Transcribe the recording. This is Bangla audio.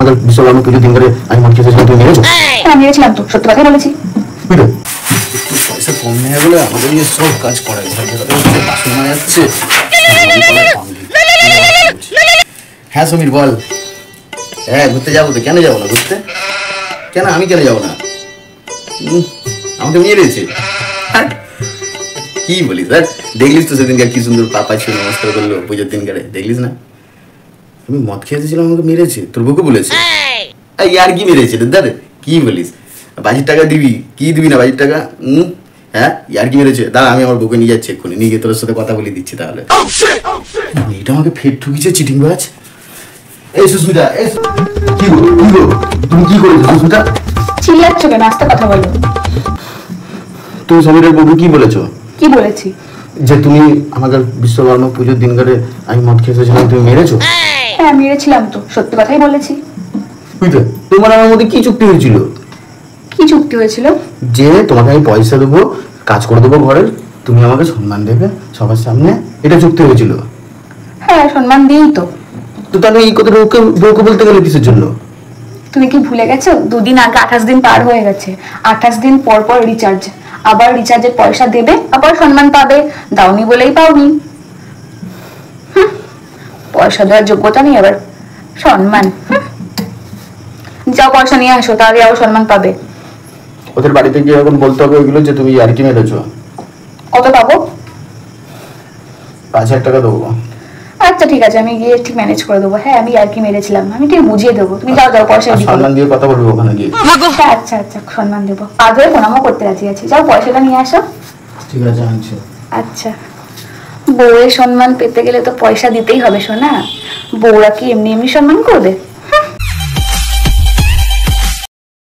আমাদের বিশ্বকর্মা পুজো দিন করে আমি মদ খেয়েছিলাম, তুমি মেরেছো? হ্যাঁ মেরেছিলাম তো, সত্যি কথাই বলেছি। পয়সা কম নেই বলে আমাদের নিয়ে সব কাজ করায়, শোনা যাচ্ছে। হ্যাঁ সমীর বল। হ্যাঁ ঘুরতে যাবো তো, কেন যাবো না ঘুরতে? কেন আমি কেন যাবো না? আমাকে মেরেছে। কি বলিস স্যার? দেখলিস তো সেদিনকার কি সুন্দর পাপা ছিল, নমস্কার করলো পুজোর দিনকারে, দেখলিস না? আমি মদ খেয়েছিলাম, আমাকে মেরেছে, তোর বউকে বলেছে। আর কি মেরেছে দাদা? কি বলিস? বাজির টাকা দিবি কি দিবি না বাজির টাকা? হ্যাঁ আর কি মেরেছে? দাঁড়া আমি আমার বউকে নিয়ে যাচ্ছি এক্ষুনি, নিয়ে গিয়ে তোর সাথে কথা বলে দিচ্ছি। তাহলে এটা আমাকে ফের ঠুকিছে, চিটিং বাজ। এই সুস্মিতা, কি গো তুমি কি করেছো সুস্মিতা? চিল্লাচ্ছ কেন? আস্তে কথা বলো। তুমি সমীরের বউকে কি বলেছো? কি বলেছি? যে তুমি আমাদের বিশ্বকর্মা পুজোর দিন করে আমি মদ খেয়েছিলাম, তুমি মেরেছো? হ্যাঁ মেরেছিলাম তো, সত্যি কথাই বলেছি। বুঝলে তোমার আমার মধ্যে কি চুক্তি হয়েছিল? কি চুক্তি হয়েছিল? যে তোমাকে আমি পয়সা দেবো, কাজ করে দেবো ঘরের, তুমি আমাকে সম্মান দেবে সবার সামনে, এটা চুক্তি হয়েছিল। হ্যাঁ সম্মান দিই তো। তো তাহলে এই কথা বউকে বলতে গেলে কিসের জন্য? তুমি কি ভুলে গেছো? দুদিন আগে 28 দিন পার হয়ে গেছে। 28 দিন পর পর রিচার্জ, আবার রিচার্জের পয়সা দেবে, আবার সম্মান পাবে। দাওনি বলেই পাওনি। পয়সা দেওয়ার যোগ্যতা নেই, আবার সম্মান। যাও পয়সা নিয়ে আসো, তাহলে আবার সম্মান পাবে। ওদের বাড়িতে গিয়ে এখন বলতে হবে ওইগুলো যে তুমি আর কি মেরেছো। কত পাবো? 5,000 টাকা দেবো। আচ্ছা ঠিক আছে, আমি গিয়ে ঠিক ম্যানেজ করে দেবো। হ্যাঁ আমি আর কি মেরেছিলাম, আমি ঠিক বুঝিয়ে দেবো। তুমি যাও যাও পয়সা দিও। সম্মান দিয়ে কথা বলবো ওখানে গিয়ে। আচ্ছা আচ্ছা সম্মান দেবো, পা ধরে প্রণামও করতে রাজি আছি। যাও পয়সাটা নিয়ে আসো। ঠিক আছে আনছি। আচ্ছা, বউয়ের সম্মান পেতে গেলে তো পয়সা দিতেই হবে সোনা। বউরা কি এমনি এমনি সম্মান করবে?